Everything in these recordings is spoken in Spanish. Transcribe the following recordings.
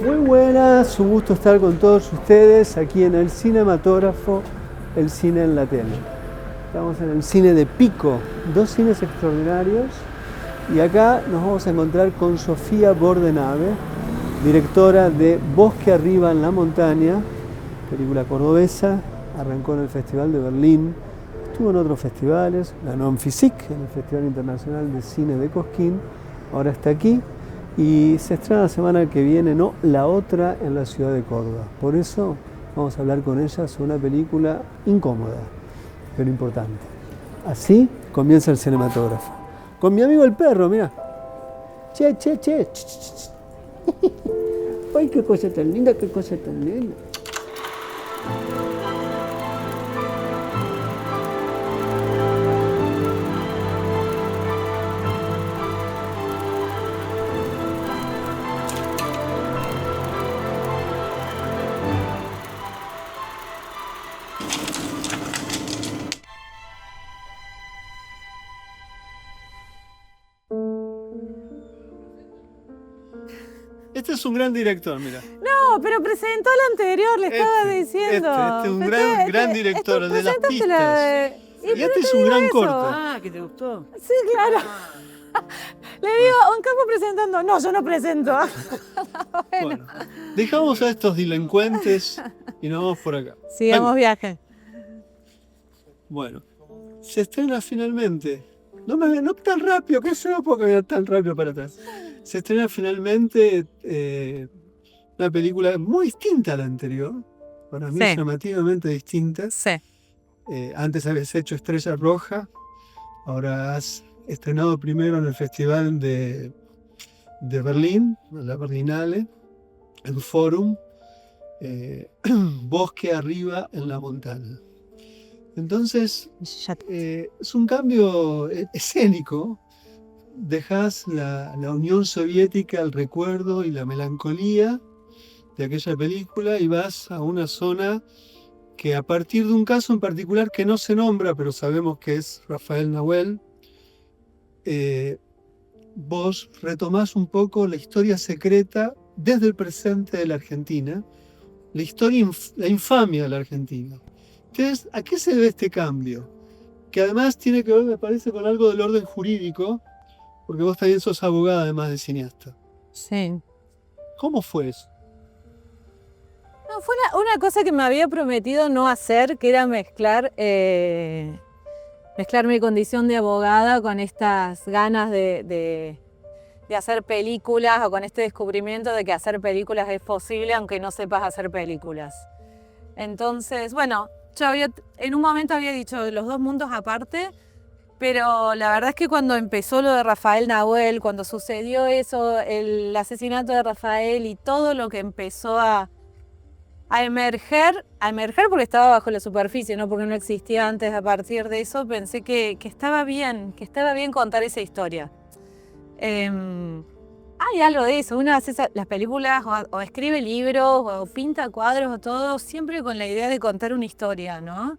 Muy buenas, un gusto estar con todos ustedes aquí en el Cinematógrafo, el cine en la tele. Estamos en el cine de Pico, dos cines extraordinarios, y acá nos vamos a encontrar con Sofía Bordenave, directora de Bosque arriba en la montaña, película cordobesa, arrancó en el Festival de Berlín, estuvo en otros festivales, ganó en Physique, en el Festival Internacional de Cine de Cosquín, ahora está aquí. Y se estrena la semana que viene, no, la otra en la ciudad de Córdoba. Por eso vamos a hablar con ella sobre una película incómoda, pero importante. Así comienza el cinematógrafo. Con mi amigo el perro, mira. Che. Ay, qué cosa tan linda, qué cosa tan linda. Este es un gran director, mira. No, pero presentó el anterior, le estaba diciendo. Este es un gran director, de las pistas. Y este es te un digo gran eso. corto. Ah, ¿que te gustó? Sí, claro. Le digo, un capo presentando. No, yo no presento. Bueno, dejamos a estos delincuentes y nos vamos por acá. Sigamos viaje. Bueno, se estrena finalmente. No tan rápido, que eso no puedo caminar tan rápido para atrás. Se estrena finalmente una película muy distinta a la anterior. Para mí Sí. llamativamente distinta. Sí. Antes habías hecho Estrella Roja, ahora has estrenado primero en el Festival de Berlín, en la Berlinale, en Forum, Bosque arriba en la montaña. Entonces, es un cambio escénico. Dejas la Unión Soviética, el recuerdo y la melancolía de aquella película y vas a una zona que, a partir de un caso en particular que no se nombra, pero sabemos que es Rafael Nahuel, vos retomás un poco la historia secreta desde el presente de la Argentina, la infamia de la Argentina. Entonces, ¿a qué se debe este cambio? Que además tiene que ver, me parece, con algo del orden jurídico, porque vos también sos abogada además de cineasta. Sí. ¿Cómo fue eso? No, fue una cosa que me había prometido no hacer, que era mezclar mi condición de abogada con estas ganas de hacer películas, o con este descubrimiento de que hacer películas es posible aunque no sepas hacer películas. Entonces, bueno, yo en un momento había dicho los dos mundos aparte, pero la verdad es que cuando empezó lo de Rafael Nahuel, cuando sucedió eso, el asesinato de Rafael y todo lo que empezó a emerger porque estaba bajo la superficie, no porque no existía antes, a partir de eso pensé que estaba bien contar esa historia. Hay algo de eso, uno hace las películas o escribe libros o pinta cuadros o todo, siempre con la idea de contar una historia, ¿no?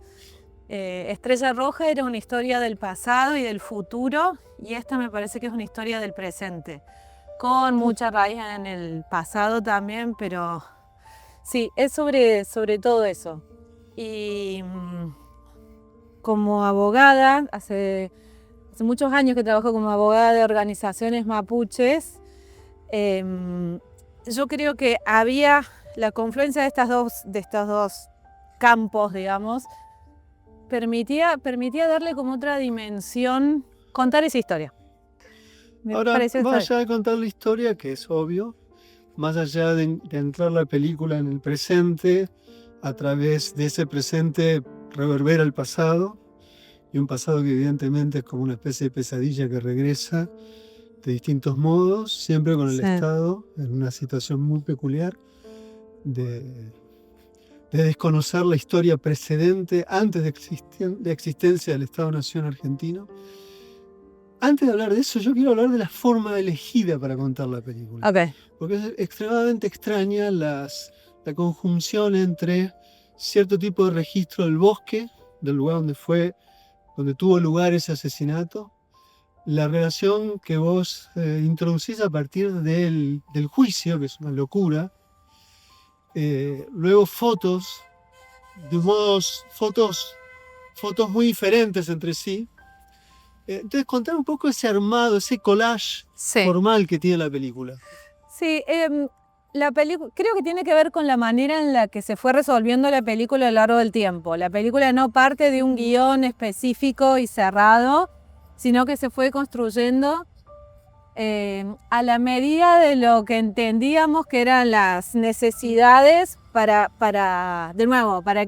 Estrella Roja era una historia del pasado y del futuro, y esta me parece que es una historia del presente, con mucha raíz en el pasado también, pero sí, es sobre todo eso. Y como abogada, hace muchos años que trabajo como abogada de organizaciones mapuches, yo creo que había la confluencia de estos dos campos, digamos, permitía darle como otra dimensión, contar esa historia. Ahora, más allá de contar la historia, que es obvio, más allá de entrar la película en el presente, a través de ese presente reverbera el pasado, y un pasado que evidentemente es como una especie de pesadilla que regresa de distintos modos, siempre con el Estado en una situación muy peculiar de desconocer la historia precedente antes de existencia del Estado-Nación argentino. Antes de hablar de eso, yo quiero hablar de la forma elegida para contar la película. Okay. Porque es extremadamente extraña la conjunción entre cierto tipo de registro del bosque, del lugar donde tuvo lugar ese asesinato, la relación que vos introducís a partir del juicio, que es una locura, luego fotos, fotos muy diferentes entre sí. Entonces, contar un poco ese armado, ese collage formal que tiene la película. Sí, la película creo que tiene que ver con la manera en la que se fue resolviendo la película a lo largo del tiempo. La película no parte de un guión específico y cerrado, sino que se fue construyendo a la medida de lo que entendíamos que eran las necesidades para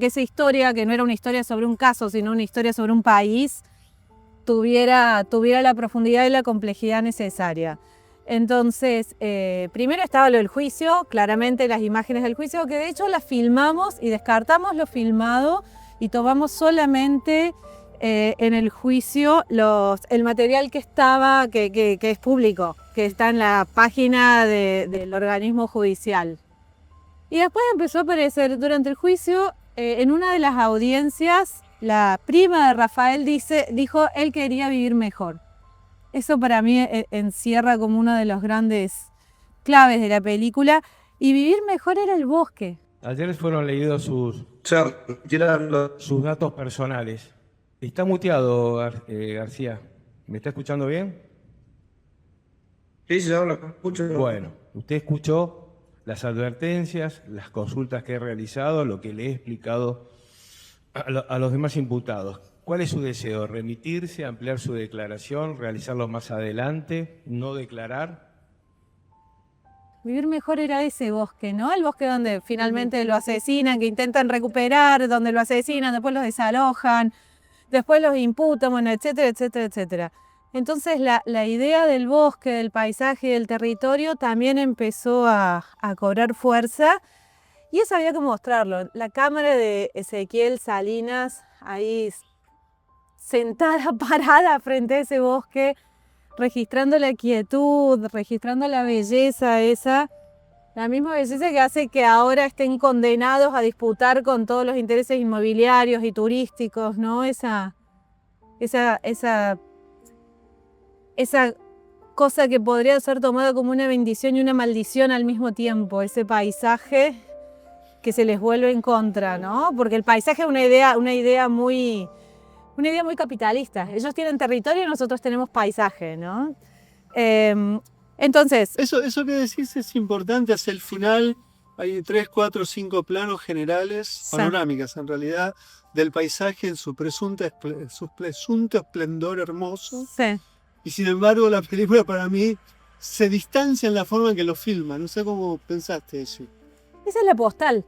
que esa historia, que no era una historia sobre un caso, sino una historia sobre un país, tuviera la profundidad y la complejidad necesaria. Entonces, primero estaba lo del juicio, claramente las imágenes del juicio, que de hecho las filmamos y descartamos lo filmado y tomamos solamente en el juicio el material que estaba, que es público, que está en la página del organismo judicial. Y después empezó a aparecer durante el juicio, en una de las audiencias, la prima de Rafael dijo él quería vivir mejor. Eso para mí encierra como una de las grandes claves de la película. Y vivir mejor era el bosque. Ayer fueron leídos sus datos personales. Está muteado, García. ¿Me está escuchando bien? Sí, sí, ahora lo escucho. Bueno, usted escuchó las advertencias, las consultas que he realizado, lo que le he explicado a los demás imputados. ¿Cuál es su deseo? ¿Remitirse, ampliar su declaración, realizarlo más adelante, no declarar? Vivir mejor era ese bosque, ¿no? El bosque donde finalmente lo asesinan, que intentan recuperar, donde lo asesinan, después los desalojan, después los imputan, bueno, etcétera, etcétera, etcétera. Entonces la idea del bosque, del paisaje, del territorio también empezó a cobrar fuerza y eso había que mostrarlo. La cámara de Ezequiel Salinas ahí sentada, parada frente a ese bosque, registrando la quietud, registrando la belleza esa, la misma belleza que hace que ahora estén condenados a disputar con todos los intereses inmobiliarios y turísticos, ¿no? Esa cosa que podría ser tomada como una bendición y una maldición al mismo tiempo, ese paisaje que se les vuelve en contra, ¿no? Porque el paisaje es una idea muy capitalista. Ellos tienen territorio y nosotros tenemos paisaje, ¿no? Entonces... Eso que decís es importante. Hacia el final hay 3, 4, 5 planos generales, panorámicas en realidad, del paisaje en su presunto esplendor hermoso. Sí. Y sin embargo la película para mí se distancia en la forma en que lo filma. No sé cómo pensaste eso. Esa es la postal.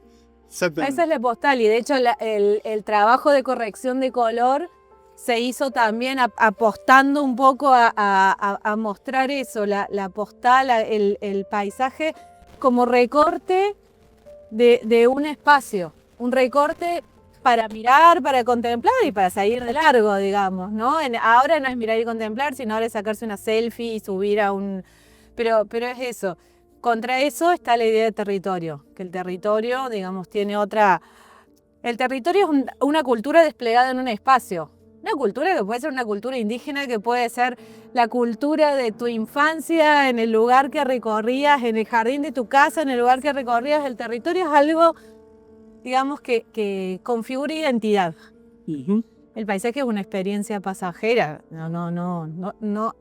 Exactamente. Esa es la postal y de hecho el trabajo de corrección de color se hizo también apostando un poco a mostrar eso, la postal, el paisaje como recorte de un espacio, un recorte para mirar, para contemplar y para salir de largo, digamos, ¿no? Ahora no es mirar y contemplar, sino ahora es sacarse una selfie y subir a un... Pero es eso. Contra eso está la idea de territorio, que el territorio, digamos, tiene otra... El territorio es una cultura desplegada en un espacio. Una cultura que puede ser una cultura indígena, que puede ser la cultura de tu infancia, en el lugar que recorrías, en el jardín de tu casa, en el lugar que recorrías. El territorio es algo, digamos, que configura identidad. El paisaje es una experiencia pasajera, no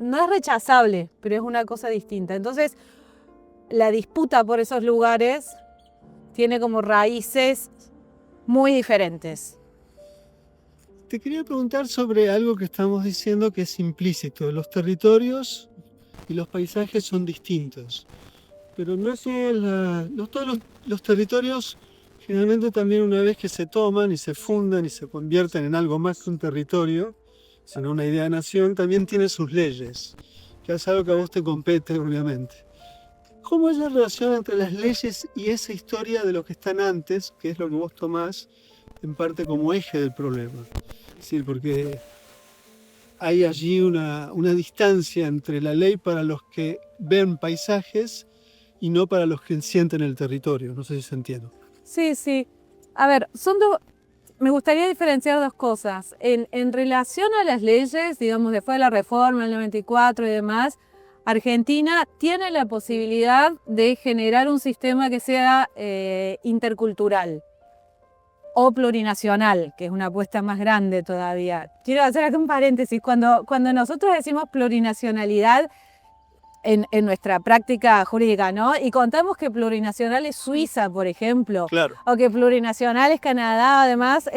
es rechazable, pero es una cosa distinta. Entonces, la disputa por esos lugares tiene como raíces muy diferentes. Te quería preguntar sobre algo que estamos diciendo que es implícito. Los territorios y los paisajes son distintos, pero no todos los territorios, generalmente también una vez que se toman y se fundan y se convierten en algo más que un territorio, sino una idea de nación, también tiene sus leyes, que es algo que a vos te compete, obviamente. ¿Cómo es la relación entre las leyes y esa historia de lo que están antes, que es lo que vos tomás en parte como eje del problema? Es decir, porque hay allí una distancia entre la ley para los que ven paisajes y no para los que sienten el territorio. No sé si se entiende. Sí. A ver, me gustaría diferenciar dos cosas. En relación a las leyes, digamos, después de la reforma, el 94 y demás, Argentina tiene la posibilidad de generar un sistema que sea intercultural o plurinacional, que es una apuesta más grande todavía. Quiero hacer aquí un paréntesis. Cuando nosotros decimos plurinacionalidad en nuestra práctica jurídica, ¿no? Y contamos que plurinacional es Suiza, por ejemplo, Claro. o que plurinacional es Canadá, además.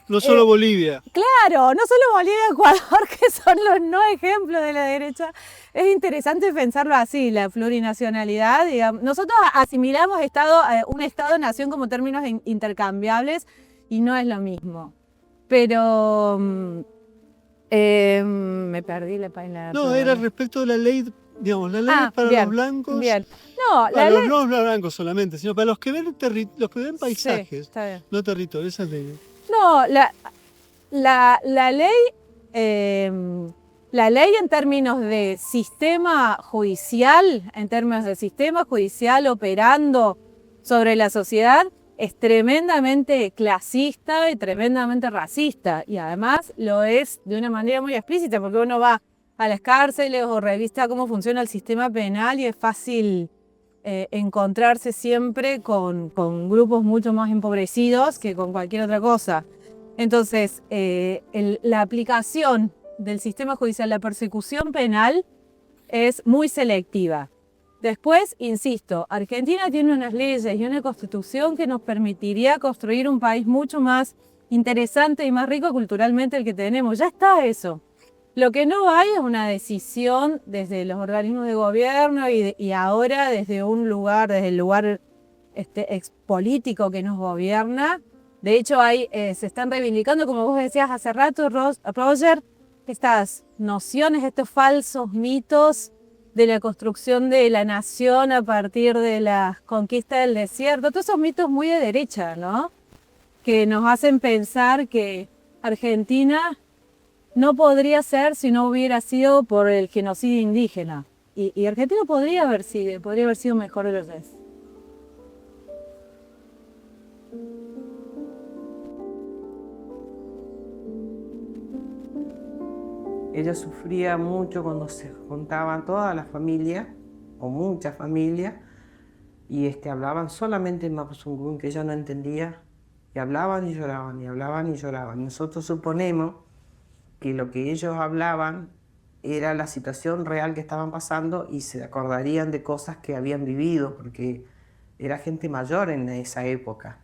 No solo Bolivia. Claro, no solo Bolivia y Ecuador, que son los no ejemplos de la derecha. Es interesante pensarlo así, la plurinacionalidad. Digamos. Nosotros asimilamos un Estado-nación como términos intercambiables y no es lo mismo. Pero me perdí la página. No, era respecto de la ley, digamos, la ley para bien, los blancos. Bien. No, Para la ley... los no blancos solamente, sino para los que ven, paisajes, Sí, está bien. no territorios, esa ley. No, la ley en términos de sistema judicial, operando sobre la sociedad, es tremendamente clasista y tremendamente racista. Y además lo es de una manera muy explícita, porque uno va a las cárceles o revisa cómo funciona el sistema penal y es fácil encontrarse siempre con grupos mucho más empobrecidos que con cualquier otra cosa. Entonces, la aplicación del sistema judicial, la persecución penal, es muy selectiva. Después, insisto, Argentina tiene unas leyes y una constitución que nos permitiría construir un país mucho más interesante y más rico culturalmente el que tenemos. Ya está eso. Lo que no hay es una decisión desde los organismos de gobierno y ahora desde el lugar expolítico que nos gobierna. De hecho, se están reivindicando, como vos decías hace rato, Roger, estas nociones, estos falsos mitos de la construcción de la nación a partir de la conquista del desierto. Todos esos mitos muy de derecha, ¿no? Que nos hacen pensar que Argentina no podría ser si no hubiera sido por el genocidio indígena. Y Argentina podría haber sido mejor de los dos. Ella sufría mucho cuando se juntaban todas las familias, o muchas familias, y hablaban solamente en mapuzungún, que ella no entendía, y hablaban y lloraban, y hablaban y lloraban. Nosotros suponemos que lo que ellos hablaban era la situación real que estaban pasando y se acordarían de cosas que habían vivido, porque era gente mayor en esa época.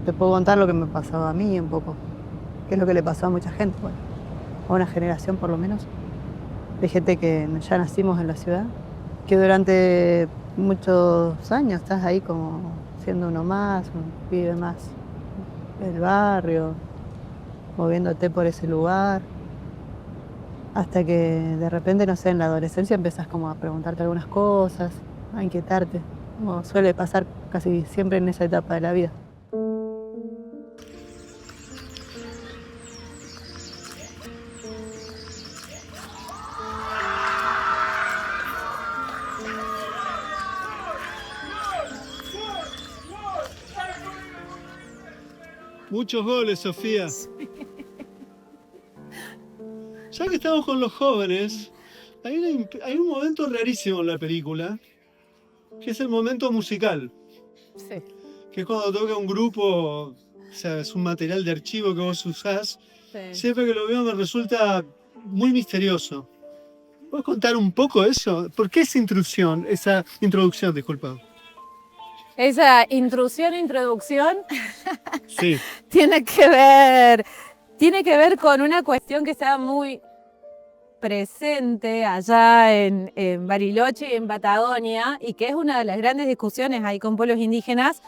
Te puedo contar lo que me pasaba a mí un poco, que es lo que le pasó a mucha gente, bueno, a una generación por lo menos, de gente que ya nacimos en la ciudad, que durante muchos años estás ahí como siendo uno más, un pibe más del barrio, moviéndote por ese lugar, hasta que de repente, no sé, en la adolescencia empezás como a preguntarte algunas cosas, a inquietarte, como suele pasar casi siempre en esa etapa de la vida. Muchos goles, Sofía. Ya que estamos con los jóvenes, hay un momento rarísimo en la película, que es el momento musical. Sí. Que es cuando toca un grupo, o sea, es un material de archivo que vos usás. Sí. Siempre que lo veo me resulta muy misterioso. ¿Puedes contar un poco eso? ¿Por qué esa introducción, disculpa? Esa introducción, Sí. tiene que ver con una cuestión que está muy presente allá en Bariloche y en Patagonia, y que es una de las grandes discusiones ahí con pueblos indígenas,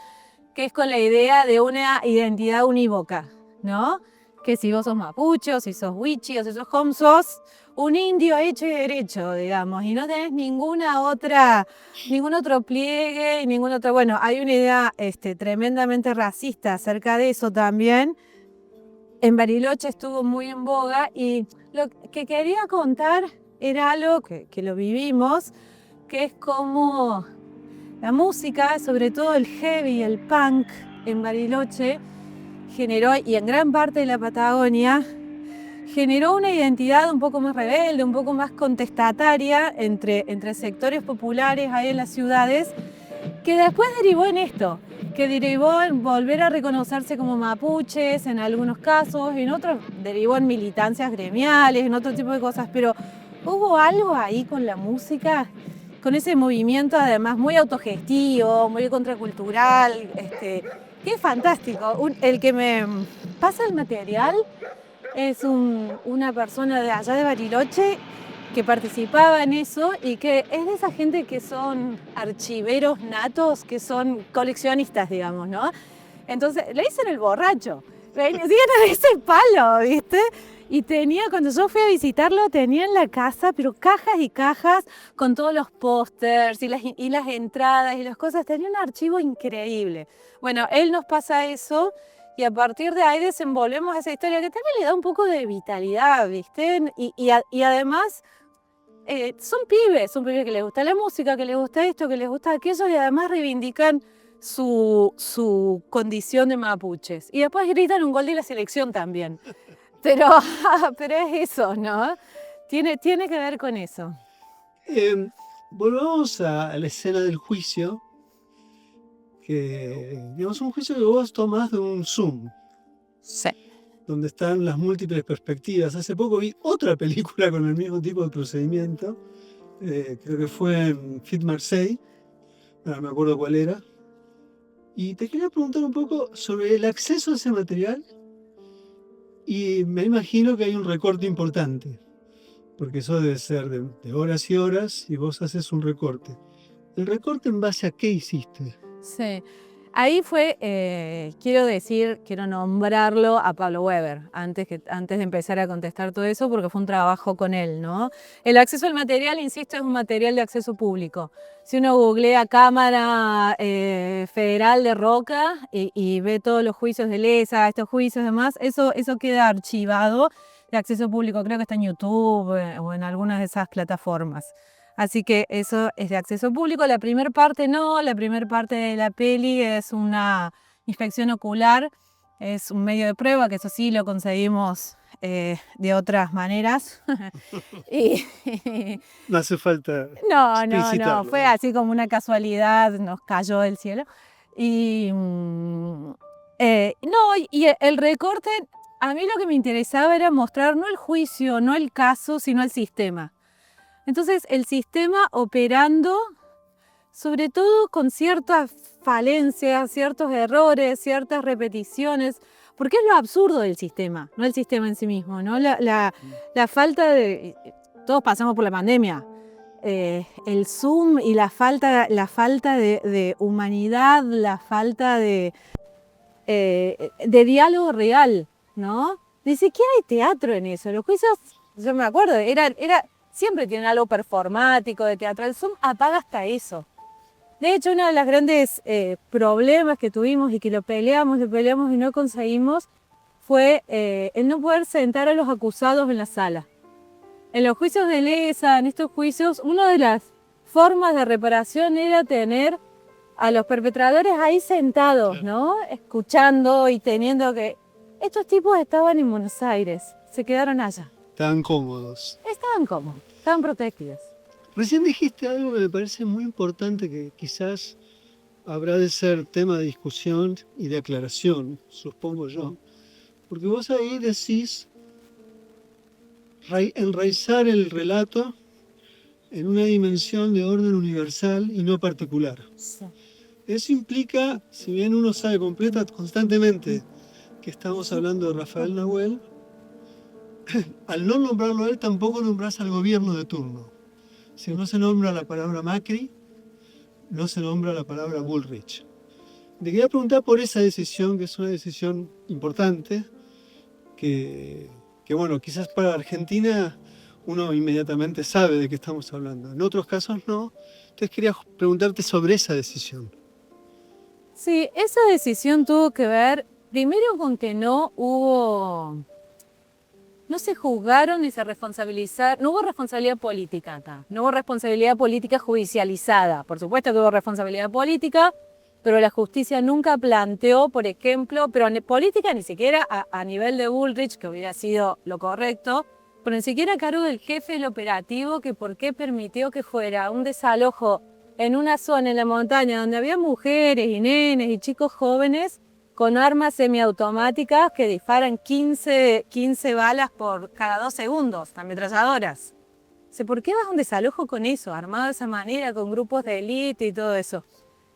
que es con la idea de una identidad unívoca, ¿no? Que si vos sos mapuche, o si sos wichi, o si sos hom, sos un indio hecho y derecho, digamos, y no tenés ningún otro pliegue, ningún otro... Bueno, hay una idea tremendamente racista acerca de eso también. En Bariloche estuvo muy en boga, y lo que quería contar era algo que lo vivimos, que es como la música, sobre todo el heavy y el punk en Bariloche, generó, y en gran parte de la Patagonia, generó una identidad un poco más rebelde, un poco más contestataria entre sectores populares ahí en las ciudades, que después derivó en esto, que derivó en volver a reconocerse como mapuches en algunos casos, en otros derivó en militancias gremiales, en otro tipo de cosas, pero hubo algo ahí con la música, con ese movimiento además muy autogestivo, muy contracultural, que es fantástico. El que me pasa el material es una persona de allá de Bariloche que participaba en eso, y que es de esa gente que son archiveros natos, que son coleccionistas, digamos, ¿no? Entonces le dicen el borracho, siguen a ese palo, ¿viste? Y cuando yo fui a visitarlo, tenía en la casa, pero cajas y cajas con todos los pósters y las entradas y las cosas. Tenía un archivo increíble. Bueno, él nos pasa eso, y a partir de ahí desenvolvemos esa historia que también le da un poco de vitalidad, ¿viste? Y además son pibes que les gusta la música, que les gusta esto, que les gusta aquello, y además reivindican su condición de mapuches. Y después gritan un gol de la selección también. Pero es eso, ¿no? Tiene que ver con eso. Volvamos a la escena del juicio, que digamos un juicio que vos tomás de un Zoom. Sí. Donde están las múltiples perspectivas. Hace poco vi otra película con el mismo tipo de procedimiento, creo que fue en Fit Marseille, no me acuerdo cuál era, y te quería preguntar un poco sobre el acceso a ese material, y me imagino que hay un recorte importante, porque eso debe ser de horas y horas, y vos haces un recorte. ¿El recorte en base a qué hiciste? Sí. Ahí fue, quiero nombrarlo a Pablo Weber, antes de empezar a contestar todo eso, porque fue un trabajo con él, ¿no? El acceso al material, insisto, es un material de acceso público. Si uno googlea Cámara Federal de Roca y ve todos los juicios de lesa, estos juicios y demás, eso queda archivado de acceso público. Creo que está en YouTube o en algunas de esas plataformas. Así que eso es de acceso público. La primera parte no, la primera parte de la peli es una inspección ocular, es un medio de prueba, que eso sí lo conseguimos de otras maneras. No hace falta No, fue así como una casualidad, nos cayó del cielo. Y el recorte, a mí lo que me interesaba era mostrar no el juicio, no el caso, sino el sistema. Entonces, el sistema operando, sobre todo con ciertas falencias, ciertos errores, ciertas repeticiones, porque es lo absurdo del sistema, no el sistema en sí mismo, ¿no? La falta de... Todos pasamos por la pandemia. El Zoom y la falta de humanidad, la falta de diálogo real, ¿no? Ni siquiera hay teatro en eso. Los juicios, yo me acuerdo, siempre tienen algo performático, de teatro. El Zoom apaga hasta eso. De hecho, uno de los grandes problemas que tuvimos y que lo peleamos y no conseguimos fue el no poder sentar a los acusados en la sala. En los juicios de lesa, en estos juicios, una de las formas de reparación era tener a los perpetradores ahí sentados, ¿no? Escuchando y teniendo que... Estos tipos estaban en Buenos Aires, se quedaron allá. Estaban cómodos. Estaban cómodos, estaban protegidos. Recién dijiste algo que me parece muy importante, que quizás habrá de ser tema de discusión y de aclaración, supongo yo. Porque vos ahí decís enraizar el relato en una dimensión de orden universal y no particular. Sí. Eso implica, si bien uno sabe constantemente que estamos hablando de Rafael Nahuel, al no nombrarlo a él, tampoco nombrás al gobierno de turno. Si no se nombra la palabra Macri, no se nombra la palabra Bullrich. Te quería preguntar por esa decisión, que es una decisión importante, que bueno, quizás para Argentina uno inmediatamente sabe de qué estamos hablando. En otros casos no. Entonces quería preguntarte sobre esa decisión. Sí, esa decisión tuvo que ver primero con que no se juzgaron ni se responsabilizaron, no hubo responsabilidad política acá, no hubo responsabilidad política judicializada. Por supuesto que hubo responsabilidad política, pero la justicia nunca planteó, por ejemplo, pero política ni siquiera a nivel de Bullrich, que hubiera sido lo correcto, pero ni siquiera a cargo del jefe del operativo, que por qué permitió que fuera un desalojo en una zona en la montaña donde había mujeres y nenes y chicos jóvenes con armas semiautomáticas que disparan 15 balas por cada 2 segundos, ametralladoras. ¿Por qué vas a un desalojo con eso, armado de esa manera, con grupos de élite y todo eso?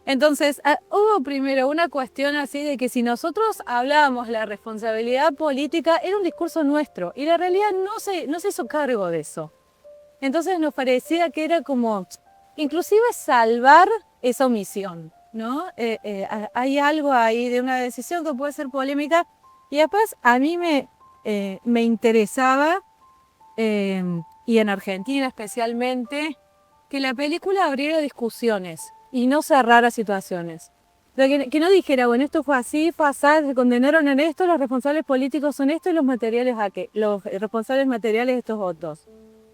Entonces, hubo primero una cuestión así de que si nosotros hablábamos de la responsabilidad política, era un discurso nuestro, y la realidad no se hizo cargo de eso. Entonces nos parecía que era como, inclusive salvar esa omisión, ¿no? Hay algo ahí de una decisión que puede ser polémica, y después a mí me interesaba, y en Argentina especialmente, que la película abriera discusiones y no cerrara situaciones. Que no dijera, bueno, esto fue así, se condenaron en esto, los responsables políticos son estos y los responsables materiales estos otros.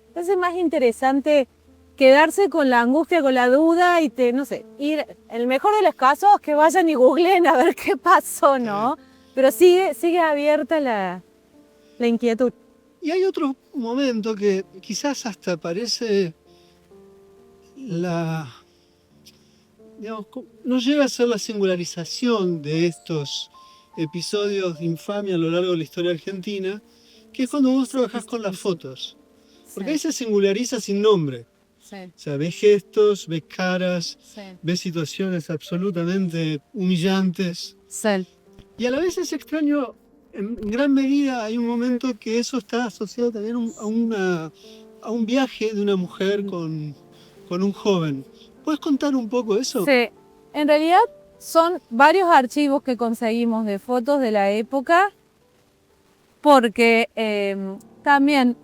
Entonces es más interesante quedarse con la angustia, con la duda y no sé, ir, en el mejor de los casos, que vayan y googleen a ver qué pasó, ¿no? Pero sigue abierta la inquietud. Y hay otro momento que quizás hasta parece no llega a ser la singularización de estos episodios de infamia a lo largo de la historia argentina, que es cuando vos trabajás con las fotos. Porque ahí se singulariza sin nombre. Sí. O sea, ves gestos, ves caras, Sí. ves situaciones absolutamente humillantes. Sí. Y a la vez es extraño, en gran medida hay un momento que eso está asociado también a un viaje de una mujer con un joven. ¿Puedes contar un poco eso? Sí, en realidad son varios archivos que conseguimos de fotos de la época, porque también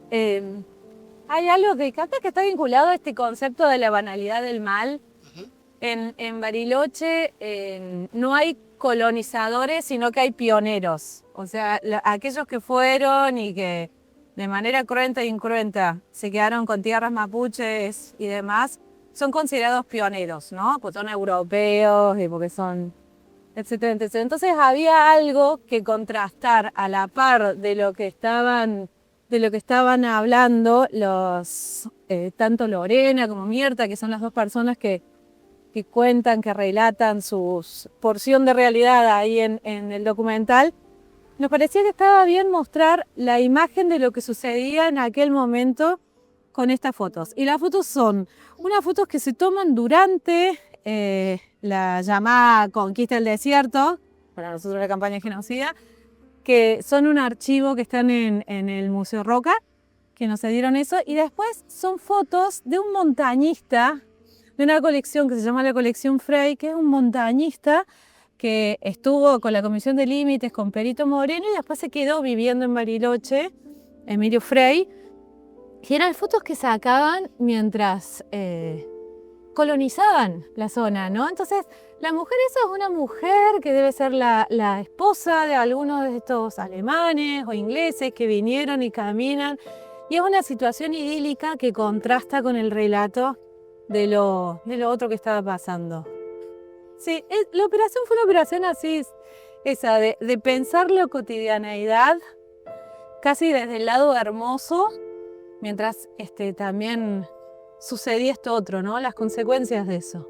hay algo que capaz que está vinculado a este concepto de la banalidad del mal. En Bariloche no hay colonizadores, sino que hay pioneros. O sea, aquellos que fueron y que de manera cruenta e incruenta se quedaron con tierras mapuches y demás, son considerados pioneros, ¿no? Pues son europeos y porque son, etcétera, etcétera. Entonces había algo que contrastar a la par de lo que estaban hablando tanto Lorena como Mirta, que son las dos personas que cuentan, que relatan su porción de realidad ahí en el documental. Nos parecía que estaba bien mostrar la imagen de lo que sucedía en aquel momento con estas fotos. Y las fotos son unas fotos que se toman durante la llamada Conquista del Desierto, para nosotros la campaña genocida, que son un archivo que están en el Museo Roca, que nos cedieron eso, y después son fotos de un montañista, de una colección que se llama la colección Frey, que es un montañista que estuvo con la Comisión de Límites, con Perito Moreno, y después se quedó viviendo en Bariloche, Emilio Frey, y eran fotos que sacaban mientras colonizaban la zona, ¿no? Entonces, la mujer esa es una mujer que debe ser la esposa de algunos de estos alemanes o ingleses que vinieron y caminan, y es una situación idílica que contrasta con el relato de lo otro que estaba pasando. Sí, la operación fue una operación así, esa de pensar la cotidianeidad casi desde el lado hermoso, mientras también sucedía esto otro, ¿no? Las consecuencias de eso.